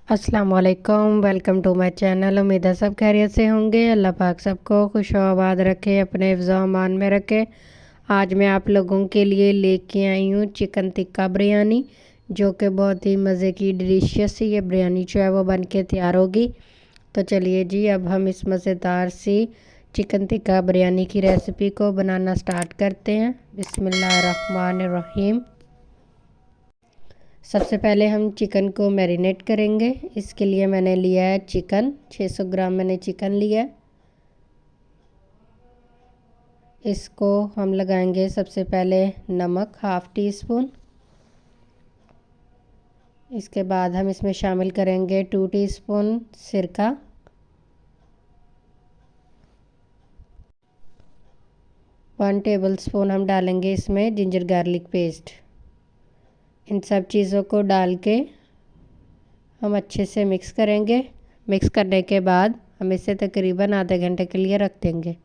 अस्सलाम वालेकुम, welcome to my channel. उम्मीद है सब खैरियत से होंगे। अल्लाह पाक सबको खुश आबाद रखे, अपने हिफ्ज़ अमान में रखे। आज मैं आप लोगों के लिए लेके आई हूँ चिकन टिक्का बिरयानी, जो कि बहुत ही मज़े की डिलीशियस सी ये बिरयानी जो है वो बन के तैयार होगी। तो चलिए जी, अब हम इस मज़ेदार सी चिकन टिक्का बिरयानी की रेसिपी को बनाना स्टार्ट करते हैं। बिस्मिल्लाहिर्रहमानिर्रहीम। सबसे पहले हम चिकन को मैरिनेट करेंगे। इसके लिए मैंने लिया है चिकन, 600 ग्राम मैंने चिकन लिया है। इसको हम लगाएंगे सबसे पहले नमक, हाफ़ टी स्पून। इसके बाद हम इसमें शामिल करेंगे 2 टीस्पून सिरका, 1 टेबलस्पून हम डालेंगे इसमें जिंजर गार्लिक पेस्ट। इन सब चीज़ों को डाल के हम अच्छे से मिक्स करेंगे। मिक्स करने के बाद हम इसे तकरीबन आधे घंटे के लिए रख देंगे।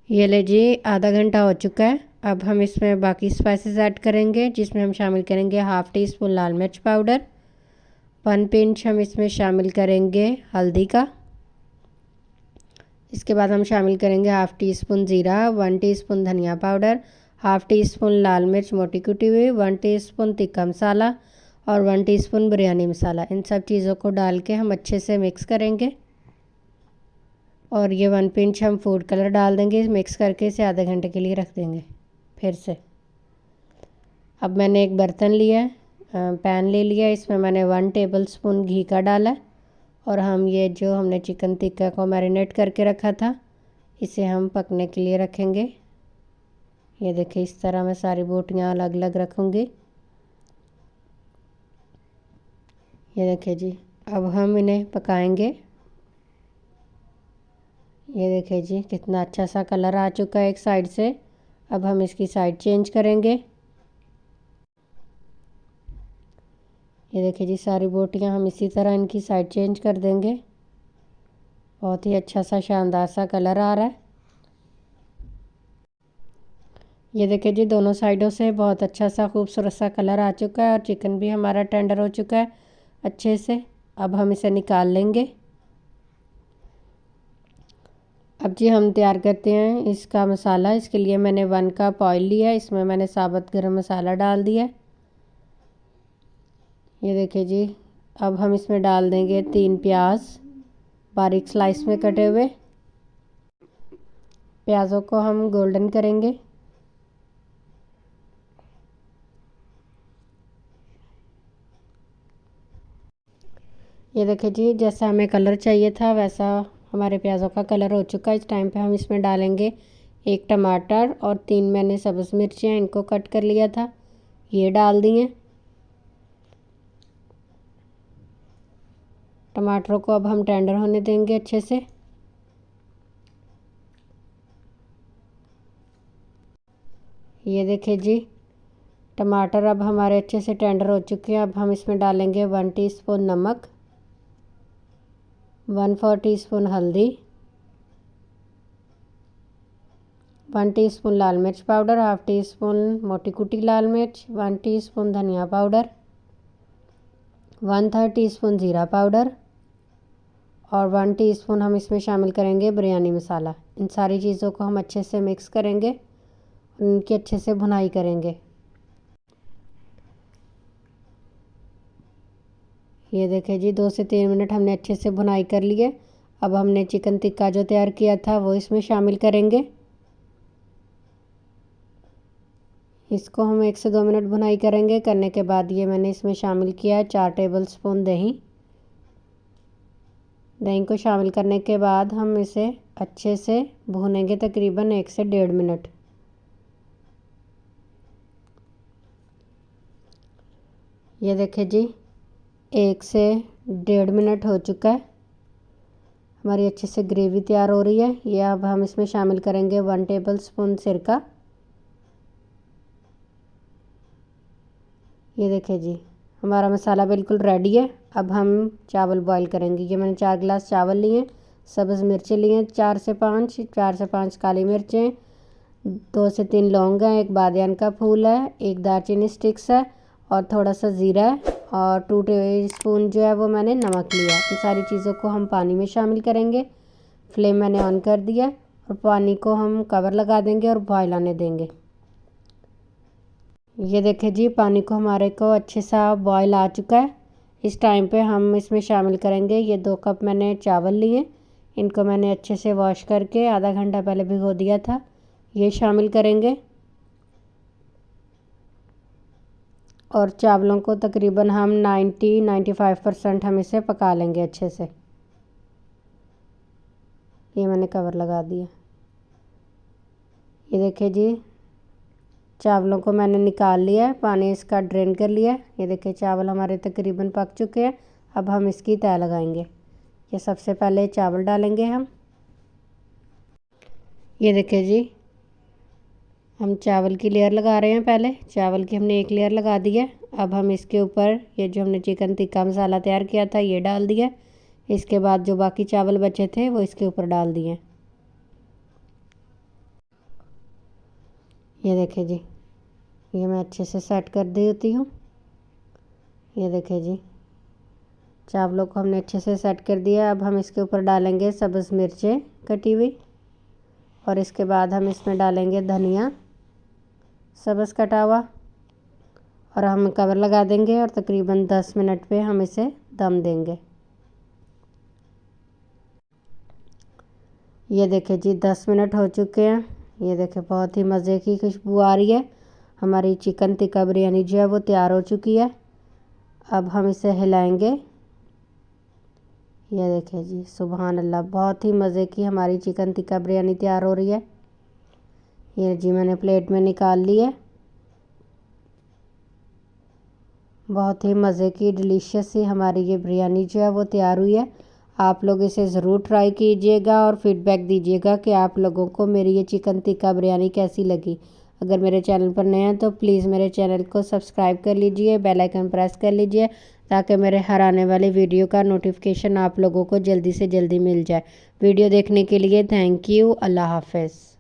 ये ले जी, आधा घंटा हो चुका है। अब हम इसमें बाकी स्पाइसेस ऐड करेंगे, जिसमें हम शामिल करेंगे हाफ़ टी स्पून लाल मिर्च पाउडर, 1 पिंच हम इसमें शामिल करेंगे हल्दी का। इसके बाद हम शामिल करेंगे हाफ़ टी स्पून ज़ीरा, 1 टीस्पून धनिया पाउडर, हाफ़ टी स्पून लाल मिर्च मोटी कुटी हुई, 1 टीस्पून तिक्का मसाला और 1 टीस्पून बिरयानी मसाला। इन सब चीज़ों को डाल के हम अच्छे से मिक्स करेंगे और ये 1 पिंच हम फूड कलर डाल देंगे। मिक्स करके इसे आधे घंटे के लिए रख देंगे। फिर से अब मैंने एक बर्तन लिया है, पैन ले लिया। इसमें मैंने 1 टेबलस्पून घी का डाला है और हम ये जो हमने चिकन टिक्का को मैरिनेट करके रखा था, इसे हम पकने के लिए रखेंगे। ये देखिए, इस तरह मैं सारी बोटियाँ अलग अलग रखूँगी। ये देखिए जी, अब हम इन्हें पकाएंगे। ये देखिए जी, कितना अच्छा सा कलर आ चुका है एक साइड से। अब हम इसकी साइड चेंज करेंगे। ये देखिए जी, सारी बोटियाँ हम इसी तरह इनकी साइड चेंज कर देंगे। बहुत ही अच्छा सा शानदार सा कलर आ रहा है। ये देखिए जी, दोनों साइडों से बहुत अच्छा सा खूबसूरत सा कलर आ चुका है और चिकन भी हमारा टेंडर हो चुका है अच्छे से। अब हम इसे निकाल लेंगे। अब जी हम तैयार करते हैं इसका मसाला। इसके लिए मैंने 1 कप ऑयल लिया है। इसमें मैंने साबुत गरम मसाला डाल दिया। ये देखिए जी, अब हम इसमें डाल देंगे 3 प्याज बारीक स्लाइस में कटे हुए। प्याज़ों को हम गोल्डन करेंगे। ये देखिए जी, जैसा हमें कलर चाहिए था वैसा हमारे प्याज़ों का कलर हो चुका है। इस टाइम पे हम इसमें डालेंगे 1 टमाटर और 3 मैंने सब्ज़ मिर्चियाँ इनको कट कर लिया था, ये डाल दिए। टमाटरों को अब हम टेंडर होने देंगे अच्छे से। ये देखिए जी, टमाटर अब हमारे अच्छे से टेंडर हो चुके हैं। अब हम इसमें डालेंगे 1 टीस्पून नमक, 1/4 टीस्पून हल्दी, 1 टीस्पून लाल मिर्च पाउडर, हाफ़ टी स्पून मोटी कुटी लाल मिर्च, 1 टीस्पून धनिया पाउडर, 1/3 टीस्पून ज़ीरा पाउडर और 1 टीस्पून हम इसमें शामिल करेंगे बिरयानी मसाला। इन सारी चीज़ों को हम अच्छे से मिक्स करेंगे और इनकी अच्छे से भुनाई करेंगे। ये देखें जी, 2 से 3 मिनट हमने अच्छे से भुनाई कर ली है। अब हमने चिकन टिक्का जो तैयार किया था वो इसमें शामिल करेंगे। इसको हम 1 से 2 मिनट भुनाई करेंगे। करने के बाद ये मैंने इसमें शामिल किया है 4 टेबलस्पून दही। दही को शामिल करने के बाद हम इसे अच्छे से भूनेंगे तकरीबन 1 से 1.5 मिनट। ये देखें जी, 1 से 1.5 मिनट हो चुका है। हमारी अच्छे से ग्रेवी तैयार हो रही है। ये अब हम इसमें शामिल करेंगे 1 टेबलस्पून सिरका। ये देखें जी, हमारा मसाला बिल्कुल रेडी है। अब हम चावल बॉईल करेंगे। ये मैंने 4 गिलास चावल लिए, सब्ज़ मिर्चें लिए 4 से 5 काली मिर्चें, 2 से 3 लौंग हैं, 1 बादियान का फूल है, 1 दालचीनी स्टिक्स है और थोड़ा सा ज़ीरा है और 2 टीस्पून जो है वो मैंने नमक लिया है। इन सारी चीज़ों को हम पानी में शामिल करेंगे। फ्लेम मैंने ऑन कर दिया और पानी को हम कवर लगा देंगे और बॉयल आने देंगे। ये देखिए जी, पानी को हमारे को अच्छे सा बॉयल आ चुका है। इस टाइम पे हम इसमें शामिल करेंगे ये 2 कप मैंने चावल लिए। इनको मैंने अच्छे से वॉश करके आधा घंटा पहले भिगो दिया था। ये शामिल करेंगे और चावलों को तकरीबन हम 90-95% हम इसे पका लेंगे अच्छे से। ये मैंने कवर लगा दिया। ये देखिए जी, चावलों को मैंने निकाल लिया है, पानी इसका ड्रेन कर लिया है। ये देखिए चावल हमारे तकरीबन पक चुके हैं। अब हम इसकी तह लगाएंगे। ये सबसे पहले चावल डालेंगे हम। ये देखिए जी, हम चावल की लेयर लगा रहे हैं। पहले चावल की हमने एक लेयर लगा दी है। अब हम इसके ऊपर ये जो हमने चिकन टिक्का मसाला तैयार किया था ये डाल दिया। इसके बाद जो बाकी चावल बचे थे वो इसके ऊपर डाल दिए। ये देखिए जी, ये मैं अच्छे से सेट कर देती हूँ। ये देखिए जी, चावलों को हमने अच्छे से सेट कर दिया। अब हम इसके ऊपर डालेंगे सब्ज़ मिर्चें कटी हुई और इसके बाद हम इसमें डालेंगे धनिया सब्ज़ कटा हुआ और हम कवर लगा देंगे और तकरीबन 10 मिनट पे हम इसे दम देंगे। ये देखिए जी, 10 मिनट हो चुके हैं। ये देखिए बहुत ही मज़े की खुशबू आ रही है। हमारी चिकन टिक्का बिरयानी जो है वो तैयार हो चुकी है। अब हम इसे हिलाएंगे। ये देखिए जी, सुभान अल्लाह, बहुत ही मज़े की हमारी चिकन टिक्का बिरयानी तैयार हो रही है। ये जी मैंने प्लेट में निकाल ली है। बहुत ही मज़े की डिलीशियस सी हमारी ये बिरयानी जो है वो तैयार हुई है। आप लोग इसे ज़रूर ट्राई कीजिएगा और फीडबैक दीजिएगा कि आप लोगों को मेरी ये चिकन टिक्का बिरयानी कैसी लगी। अगर मेरे चैनल पर नए हैं तो प्लीज़ मेरे चैनल को सब्सक्राइब कर लीजिए, बेल आइकन प्रेस कर लीजिए ताकि मेरे हर आने वाले वीडियो का नोटिफिकेशन आप लोगों को जल्दी से जल्दी मिल जाए। वीडियो देखने के लिए थैंक यू। अल्लाह हाफ़िज़।